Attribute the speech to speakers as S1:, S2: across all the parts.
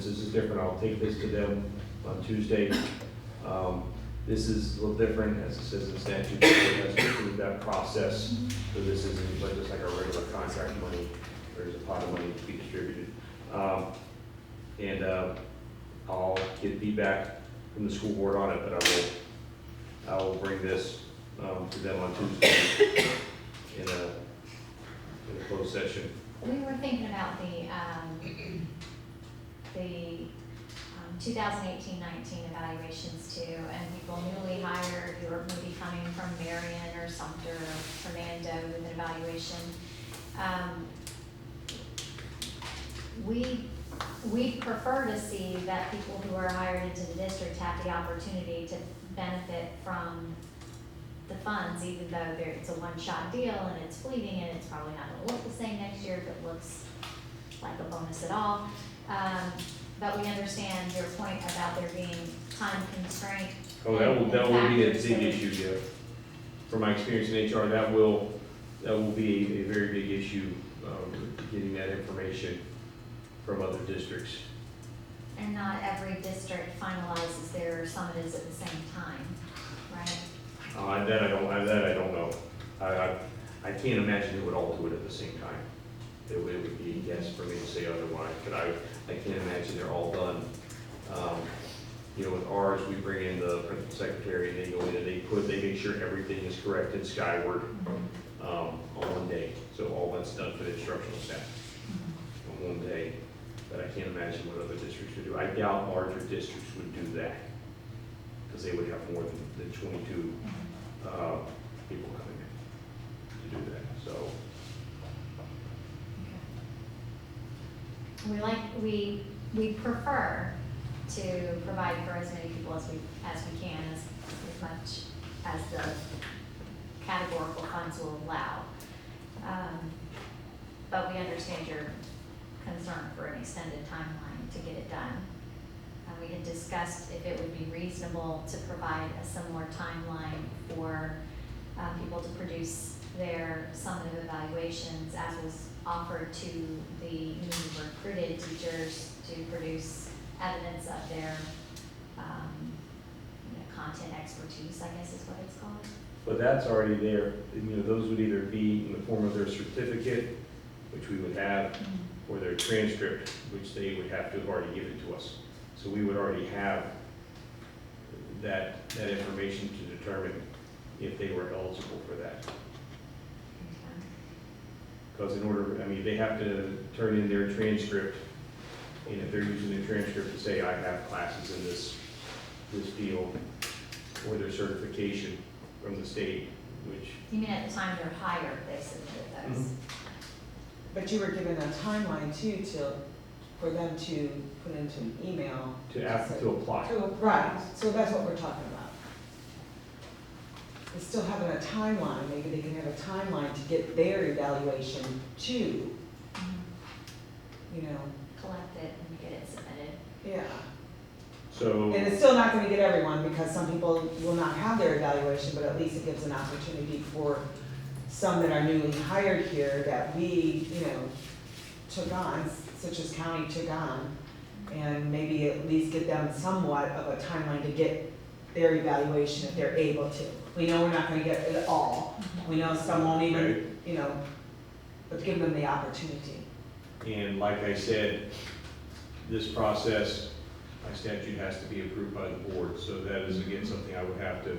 S1: since this is different, I'll take this to them on Tuesday. This is a little different, as it says in statute, it has to approve that process. So this isn't like just like our regular contract money, there's a pot of money to be distributed. I'll get feedback from the school board on it, but I will bring this to them on Tuesday in a closed session.
S2: We were thinking about the 2018-19 evaluations too, and people newly hired who are maybe coming from Marion or Sumter or Fernando with an evaluation. We prefer to see that people who are hired into the district have the opportunity to benefit from the funds, even though it's a one-shot deal and it's fleeting and it's probably not going to look the same next year if it looks like a bonus at all. But we understand your point about there being time constraint.
S1: Oh, that will be a
S2: factors
S1: big
S2: that-
S1: issue, Jeff. From my experience in HR, that will be a very big issue, getting that information from other districts.
S2: And not every district finalizes their summative at the same time, right?
S1: That I don't know. I can't imagine they would all do it at the same time. It would be a guess for me to say otherwise, but I can't imagine they're all done. With ours, we bring in the principal secretary and they go in and they make sure everything is correct in Skyward on one day. So all that's done for the instructional staff on one day. But I can't imagine what other districts would do. I doubt larger districts would do that because they would have more than 22 people coming in to do that. So.
S2: We prefer to provide for as many people as we can, as much as the categorical funds will allow. But we understand your concern for an extended timeline to get it done. We had discussed if it would be reasonable to provide a similar timeline for people to produce their summative evaluations as was offered to the newly recruited teachers to produce evidence of their content expertise, I guess is what it's called.
S1: But that's already there. Those would either be in the form of their certificate, which we would have, or their transcript, which they would have to have already given to us. So we would already have that information to determine if they were eligible for that. Because they have to turn in their transcript, and if they're using their transcript to say, I have classes in this field, or their certification from the state, which.
S2: You mean at the time they're hired, they submitted those?
S3: But you were given a timeline too, for them to put into an email.
S1: To apply.
S3: Right, so that's what we're talking about. They still having a timeline, maybe they can have a timeline to get their evaluation too,
S2: Collect it and get it submitted.
S3: Yeah.
S1: So.
S3: And it's still not gonna get everyone, because some people will not have their evaluation, but at least it gives an opportunity for some that are newly hired here that we, took on, such as county took on, and maybe at least get them somewhat of a timeline to get their evaluation if they're able to. We know we're not gonna get it all. We know some won't even, but give them the opportunity.
S1: And like I said, this process, by statute, has to be approved by the board. So that is, again, something I would have to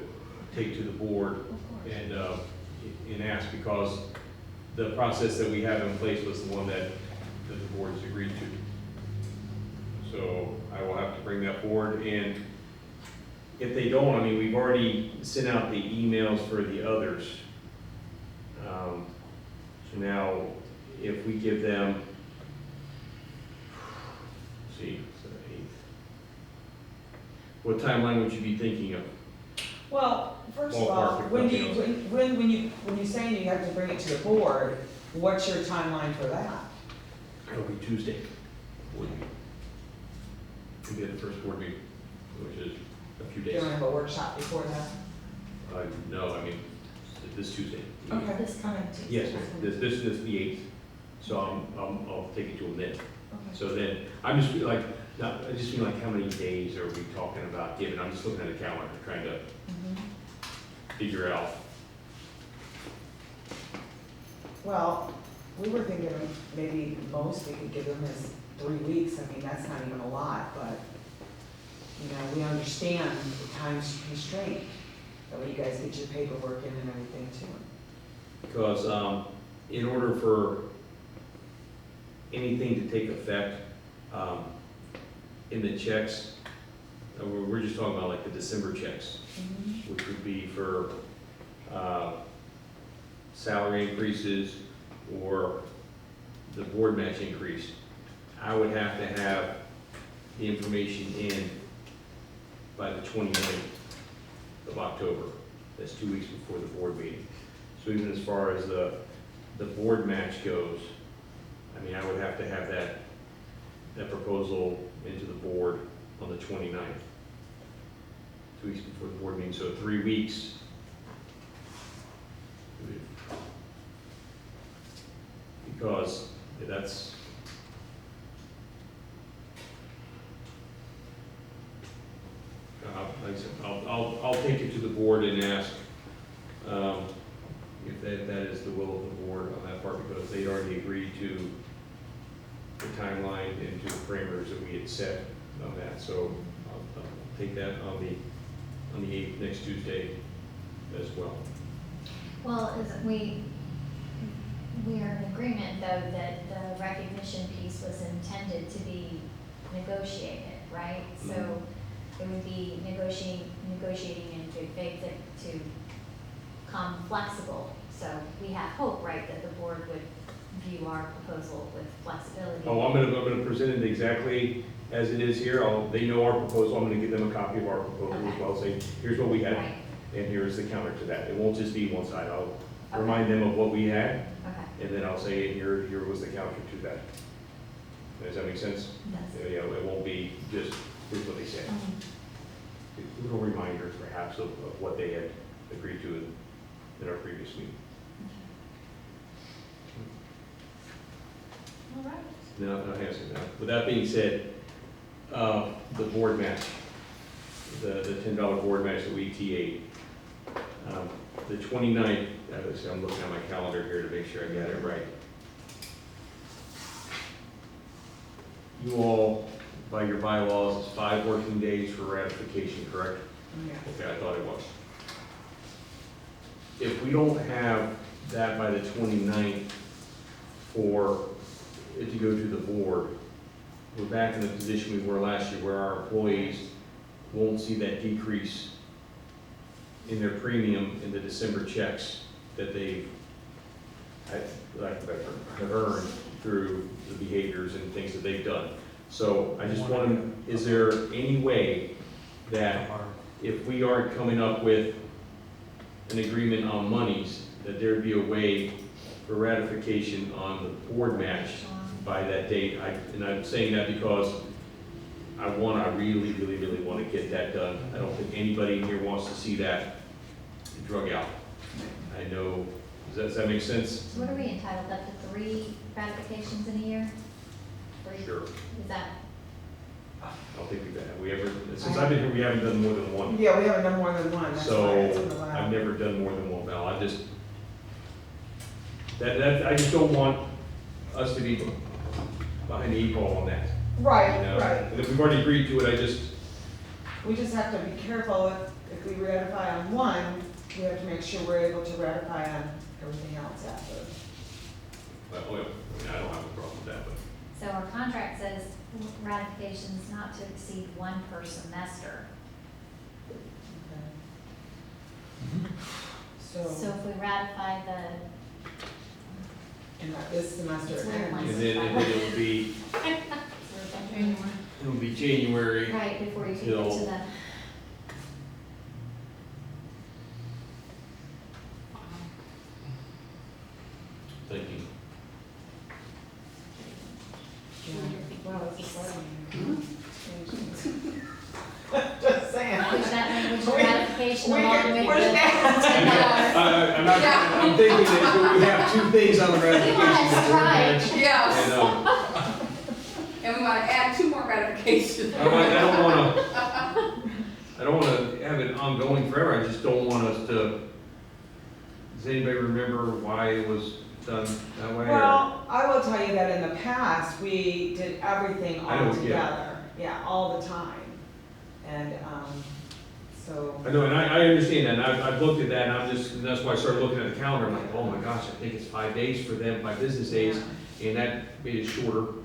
S1: take to the board and ask, because the process that we have in place was the one that the board has agreed to. So I will have to bring that forward. And if they don't, we've already sent out the emails for the others. So now, if we give them, let's see, it's the 8th. What timeline would you be thinking of?
S3: Well, first of all, when you say you have to bring it to the board, what's your timeline for that?
S1: It'll be Tuesday. We'll be at the first board meeting, which is a few
S3: You
S1: days.
S3: don't have a workshop before that?
S1: No, this Tuesday.
S3: Okay.
S2: This coming Tuesday.
S1: Yes, this is the 8th, so I'll take it to a minute.
S3: Okay.
S1: So then, I'm just like, No, I just mean like how many days are we talking about giving? I'm just looking at the calendar, trying to figure out.
S3: Well, we were thinking maybe most we could give them is 3 weeks. I mean, that's not even a lot, but, you know, we understand the time constraint. That way you guys get your paperwork in and everything too.
S1: Because in order for anything to take effect in the checks, we're just talking about like the December checks, which would be for salary increases or the board match increase. I would have to have the information in by the 29th of October. That's 2 weeks before the board meeting. So even as far as the board match goes, I mean, I would have to have that proposal into the board on the 29th. 2 weeks before the board meeting, so 3 weeks. Because that's, like I said, I'll take it to the board and ask if that is the will of the board on that part, because they already agreed to the timeline and to the parameters that we had set on that. So I'll take that on the 8th, next Tuesday as well.
S2: Well, we are in agreement though that the recognition piece was intended to be negotiated, right? So it would be negotiating in good faith to come flexible. So we have hope, right, that the board would view our proposal with flexibility.
S1: Oh, I'm gonna present it exactly as it is here. They know our proposal. I'm gonna give them a copy of our proposal as well. Say, here's what we had,
S2: Right.
S1: and here's the counter to that. It won't just be one side. I'll
S2: Okay.
S1: remind them of what we had,
S2: Okay.
S1: and then I'll say, here was the counter to that. Does that make sense?
S2: Yes.
S1: Yeah, it won't be just, here's what they said. Little reminders perhaps of what they had agreed to in our previous meeting.
S2: All right.
S1: No, Hanson, no. With that being said, the board match, the $10 board match that we TA'd, the 29th, I'm looking at my calendar here to make sure I got it right. You all, by your bylaws, it's 5 working days for ratification, correct?
S3: Yeah.
S1: Okay, I thought it was. If we don't have that by the 29th for it to go to the board, we're back in the position we were last year where our employees won't see that decrease in their premium in the December checks that they've, have earned through the behaviors and things that they've done. So I just want to, is there any way that if we aren't coming up with an agreement on monies, that there'd be a way for ratification on the board match by that date? And I'm saying that because I really want to get that done. I don't think anybody in here wants to see that drug out. I know, does that make sense?
S2: So what are we entitled up to 3 ratifications in a year? 3?
S1: Sure.
S2: Is that?
S1: I don't think we ever, since I've been here, we haven't done more than one.
S3: Yeah, we haven't done more than one, that's why it's in the
S1: So
S3: lab.
S1: I've never done more than one, Val. I just don't want us to be behind the 8 ball on that.
S3: Right,
S1: You know?
S3: right.
S1: And if we've already agreed to it,
S3: We just have to be careful if we ratify on one, we have to make sure we're able to ratify on everything else after.
S1: well, I mean, I don't have a problem with that, but.
S2: So our contract says ratifications not to exceed 1 per semester. So
S3: So,
S2: if we ratify
S3: and this semester.
S2: It's weird,
S1: And then it would be, January.
S2: right before you can get
S1: Till-
S2: to the,
S1: Thinking.
S3: Wow, it's exciting. Just saying.
S2: push that language of
S3: We-
S2: ratification
S3: we
S2: along
S3: can
S2: with
S3: push
S2: the
S3: that.
S1: I'm thinking that we have 2 things on the ratification.
S2: We want to
S1: the board
S2: strike.
S1: match
S4: Yes,
S1: And,
S4: and we want to add 2 more ratifications clarification.
S1: I don't wanna have it ongoing forever, I just don't want us to, does anybody remember why it was done that way? or-
S3: Well, I will tell you that in the past, we did everything
S1: I know,
S3: all
S1: yeah.
S3: together, yeah, all the time. And, so,
S1: I know, and I understand that, and I've looked at that, and and that's why I started looking at the calendar, I'm like, oh my gosh, I think it's 5 days for them, 5 business days, and that made it shorter.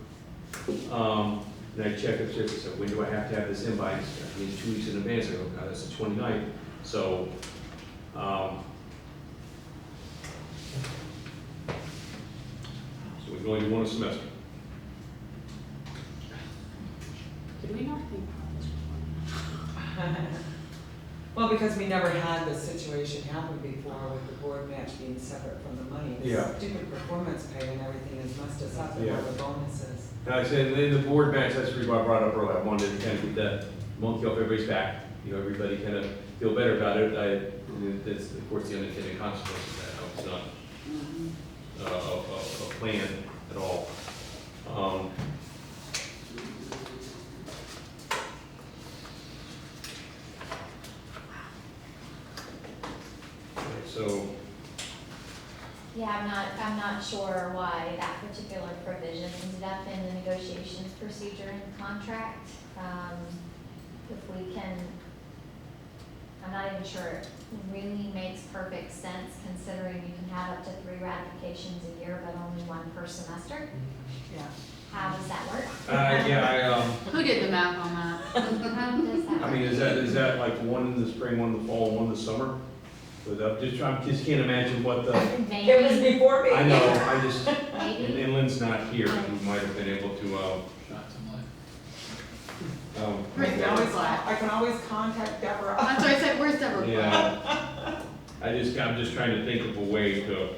S1: And I checked it, I said, when do I have to have this in by? I mean, 2 weeks in advance, I go, God, that's the 29th, so, so we can only do one a semester.
S4: Did we not think about this before?
S3: well, because we never had this situation happen before with the board match being separate from the money. This
S1: Yeah.
S3: stupid performance pay and everything has messed us up and all the bonuses.
S1: And I said, in the board match, that's the reason why I brought it up earlier, I wanted to kind of get that monkey off everybody's back, you know, everybody kind of feel better about it. That's, of course, the unintended consequence of that, how it's not a plan at all. So,
S2: Yeah, I'm not sure why that particular provision ended up in the negotiations procedure in the contract. If we can, I'm not even sure it really makes perfect sense considering you can have up to 3 ratifications a year, but only 1 per semester.
S3: Yeah.
S2: How does that work?
S4: Who did the math on that?
S2: How does that work?
S1: I mean, is that like 1 in the spring, 1 in the fall, 1 in the summer? I just can't imagine what the,
S2: Maybe,
S3: It was before me.
S1: I know, I just,
S2: maybe.
S1: and Lynn's not here, we might have been able to,
S3: I can always contact Deborah.
S4: That's why I said, where's Deborah?
S1: yeah. I'm just trying to think of a way to,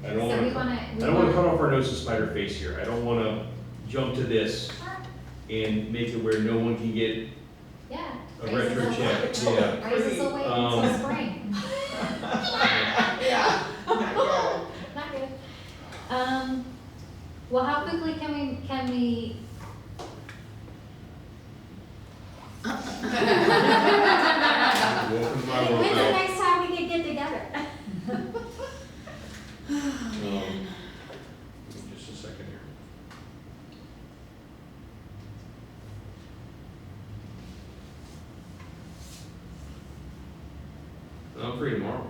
S1: I don't
S2: So we
S1: wanna,
S2: wanna,
S1: I don't wanna cut off our nose to spite our face here, I don't wanna jump to this and make it where no one can get
S2: yeah.
S1: a
S2: raises
S1: retro
S2: will
S1: check,
S2: wait.
S1: yeah.
S2: Raises will wait until spring.
S3: Yeah.
S2: Not good. Well, how quickly can we?
S1: Welcome to my world
S2: When's the
S1: now.
S2: next time we can get together?
S1: Just a second here. I'm free tomorrow.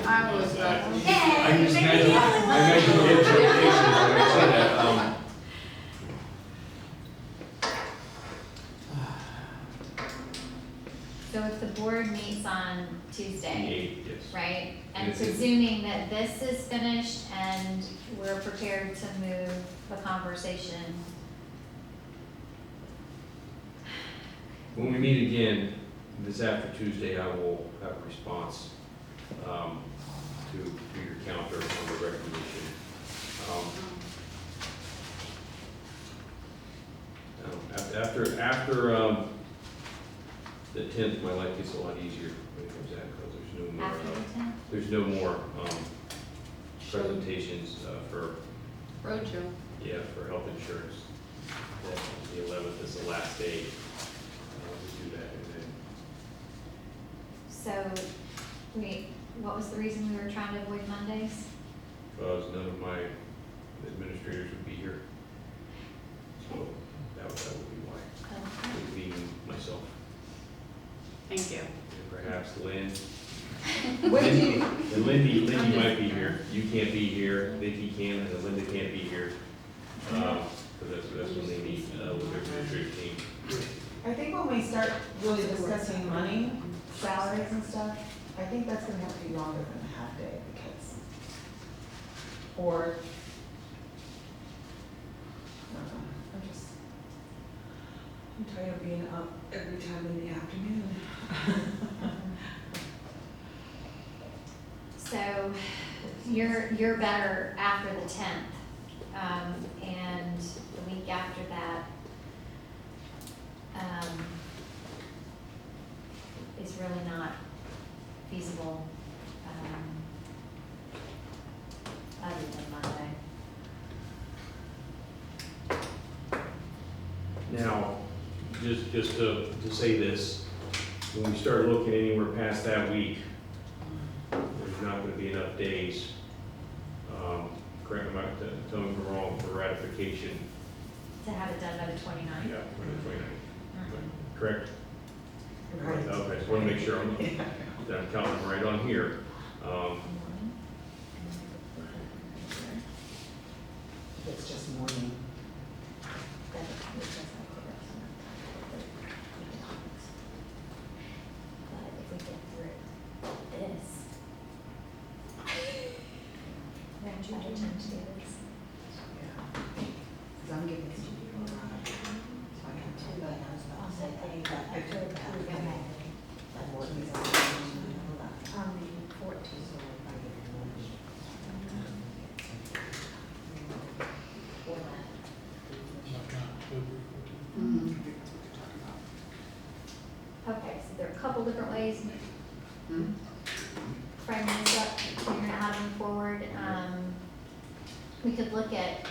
S4: I was about to.
S2: Okay.
S1: I can just imagine, I imagine we'll get jurisdictions when I say that,
S2: So if the board meets on Tuesday,
S1: yes.
S2: right? And
S1: Yes, it-
S2: presuming that this is finished and we're prepared to move the conversation.
S1: When we meet again, this after Tuesday, I will have a response, to your counter on the recognition. After the 10th, my life gets a lot easier when it comes out, because
S2: After the 10th?
S1: there's no more, presentations, for,
S4: Roadshow.
S1: yeah, for health insurance. The 11th is the last day, to do that, and then,
S2: So, what was the reason we were trying to avoid Mondays?
S1: because none of my administrators would be here. So that would be why. It would be myself,
S4: Thank you.
S1: and perhaps Lynn.
S3: When do you,
S1: And Lindy might be here, you can't be here, Vicki can, and Linda can't be here. Because that's when they meet, with their administrative team.
S3: I think when we start really discussing money, salaries and stuff, I think that's gonna have to be longer than a half day because, or, I'm tired of being up every time in the afternoon.
S2: So, you're better after the 10th, and the week after that, is really not feasible, other than Monday.
S1: Now, just to say this, when we start looking anywhere past that week, there's not gonna be enough days, correct me, tell me if I'm wrong, for ratification.
S2: To have it done by the 29th.
S1: Yeah, for the 29th. Correct?
S3: Right.
S1: Okay, just wanna make sure
S3: Yeah.
S1: that I'm counting them right on here.
S3: It's just morning.
S2: But if we get through this. Then you have time to do this.
S3: Yeah. 'Cause I'm getting some people around. So I have to. I took that. That morning's on.
S2: On the 14th. Okay, so there are a couple different ways framing this up, figuring out how to move forward. We could look at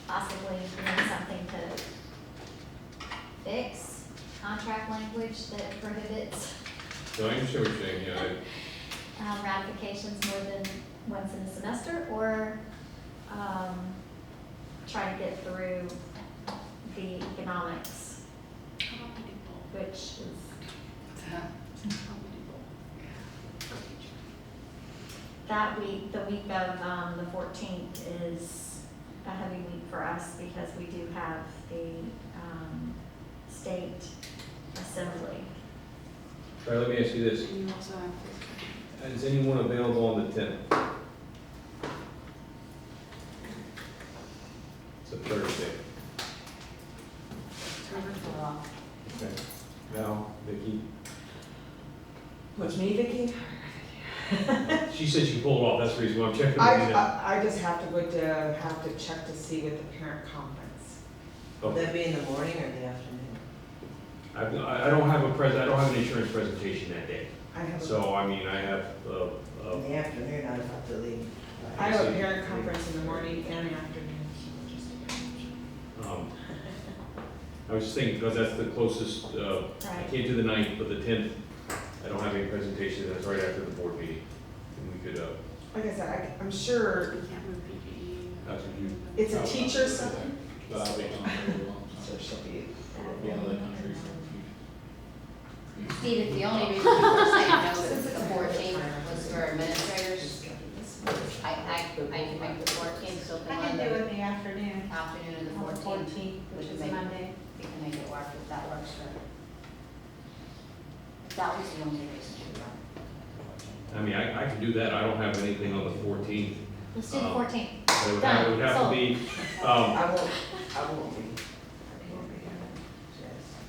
S2: possibly doing something to fix contract language that prohibits
S1: So I understand what you're saying, yeah,
S2: ratifications more than once in a semester, or try to get through the economics, which is that week, the week of the 14th is a heavy week for us because we do have the state assembly.
S1: All right, let me ask you this,
S4: And you also have
S1: is anyone available on the 10th? It's a Thursday. Okay. Now, Vicki,
S3: What's me, Vicki?
S1: she said she pulled off, that's the reason why I'm checking with you now.
S3: I just have to check to see with the parent conference.
S5: Will
S1: Okay.
S5: that be in the morning or the afternoon?
S1: I don't have I don't have an insurance presentation that day.
S3: I have,
S1: So, I mean, I have,
S5: In the afternoon, I'd have to leave.
S3: I have a parent conference in the morning and afternoon, so just.
S1: I was just thinking, because that's the closest, I
S2: Right.
S1: can't do the 9th, but the 10th, I don't have any presentation, that's right after the board meeting. And we could,
S3: Like I said, I'm sure
S4: you can't move PPE.
S1: that's what you,
S3: it's a teacher something,
S6: But I'll be gone for a long
S3: so
S6: time.
S3: she'll be.
S6: I'll be out of the country for a few.
S7: Steve, if the only reason we were saying no to the 14th was for administrators, I can make the 14th, so the
S8: I can do
S7: Monday
S8: it in the afternoon,
S7: afternoon of the
S8: on the
S7: 14th.
S8: 14th, which
S7: would
S8: is
S7: make-
S8: Monday.
S7: We can make it work if that works for. If that was the only reason to run.
S1: I mean, I can do that, I don't have anything on the 14th.
S2: Let's do the 14th.
S1: But it would have to be,
S5: I won't be. I won't be here.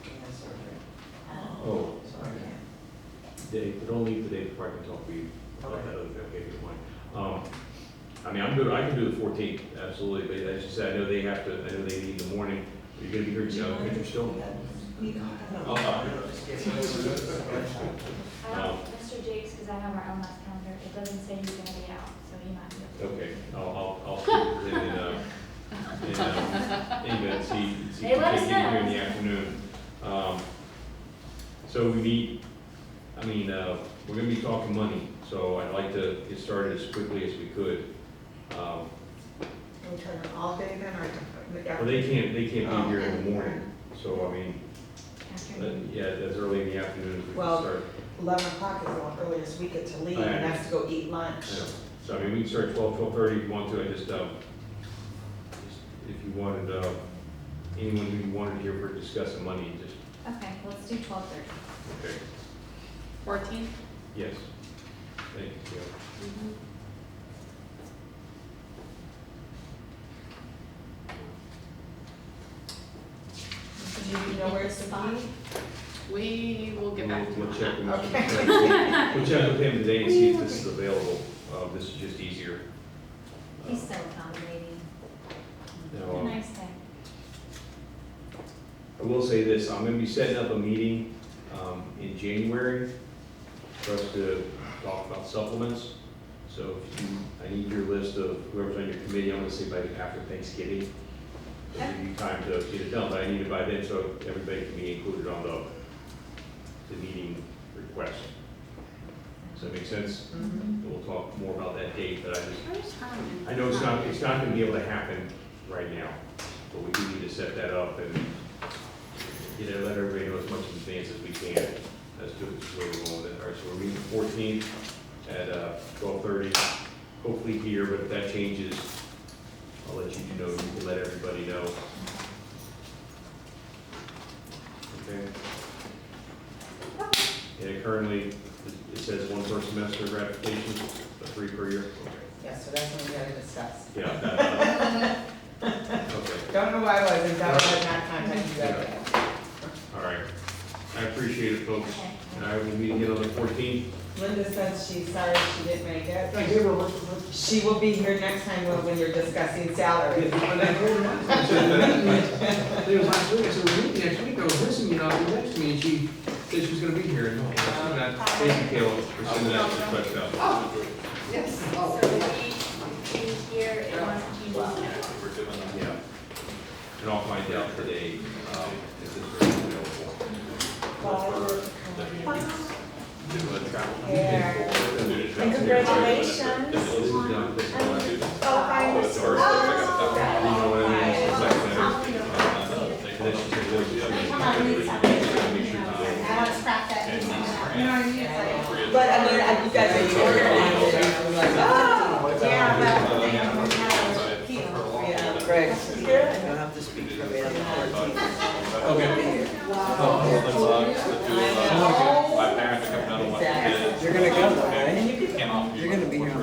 S5: She has surgery.
S1: oh,
S5: So I can't.
S1: Dave, but don't leave today before I can talk to you about that other, okay, good point. I mean, I'm good, I can do the 14th, absolutely, but as you said, I know they have to, I know they need in the morning. Are you gonna be here, Richard, still?
S6: I'll talk.
S8: Mr. Jakes, because I have our own last calendar, it doesn't say he's gonna be out, so he might be.
S1: Okay, I'll speak with him and see if he
S8: They let
S1: can
S8: us
S1: get here in
S8: know.
S1: the afternoon. So we meet, I mean, we're gonna be talking money, so I'd like to get started as quickly as we could.
S3: We turn it all day then, or?
S1: Well, they can't be here in the morning, so I mean,
S2: Afternoon.
S1: yeah, as early in the afternoon as we can
S3: Well,
S1: start.
S3: 11 o'clock is the earliest we get to leave,
S1: I
S3: and that's to go eat lunch.
S1: I know. So I mean, we can start 12:30 if you want to, I just, if you wanted, anyone who you wanted here for discussing money, just,
S2: Okay, let's do 12:30.
S1: okay,
S4: 14th?
S1: yes. Thank you.
S3: Do you know where it's to be?
S4: We will get back to you
S1: We'll
S4: on
S1: check
S4: that.
S1: with
S3: Okay.
S1: Mr. We'll check with him today and see if this is available. This is just easier.
S2: He's so accommodating.
S1: Now,
S8: A nice day.
S1: I will say this, I'm gonna be setting up a meeting, in January for us to talk about supplements. So if you, I need your list of whoever's on your committee, I'm gonna say by after Thanksgiving. It'll give you time to get it done, but I need it by then so everybody can be included on the meeting request. Does that make sense?
S3: Mhm.
S1: We'll talk more about that date, but
S4: Where's Herman?
S1: I know it's not gonna be able to happen right now, but we do need to set that up and let everybody know as much in advance as we can as to where we're going with it. All right, so we're meeting the 14th at 12:30, hopefully here, but if that changes, I'll let you know, you can let everybody know. Okay? And it currently, it says 1 per semester gratification, but 3 per year?
S3: Yeah, so that's what we gotta discuss.
S1: Yeah, that, okay,
S3: Don't know why I wasn't, that was not contacting you guys.
S1: all right. I appreciate it, folks.
S2: Okay.
S1: And I will meet again on the 14th.
S3: Linda says she's sorry she didn't make it.
S5: I gave her what,
S3: She will be here next time when you're discussing salary.
S5: It was last week, I said, we're meeting next week, I was listening, you know, she texted me, and she said she was gonna be here, and
S1: Thank you, Caleb, for sending that request out.
S5: yes.
S8: So we here, it wants to change this.
S1: Yeah. And I'll find out today, if this is available.
S3: Yeah.
S1: And
S8: congratulations.
S1: This is done. This is done.
S8: Oh,
S1: You know what I mean? It's like that. And then she said, "Look,
S2: Come on, Lisa.
S1: make sure it's available."
S2: I want to scrap that.
S3: You know what I mean? It's like- But I mean, you guys are organized, and I'm like, oh, yeah, but.
S5: Craig, you'll have to speak for me on the 14th.
S6: Okay.
S3: I know.
S6: My parents are coming out of my
S3: Exactly.
S5: You're gonna go though, right?
S3: And you can.
S6: Came off.
S5: You're gonna be here on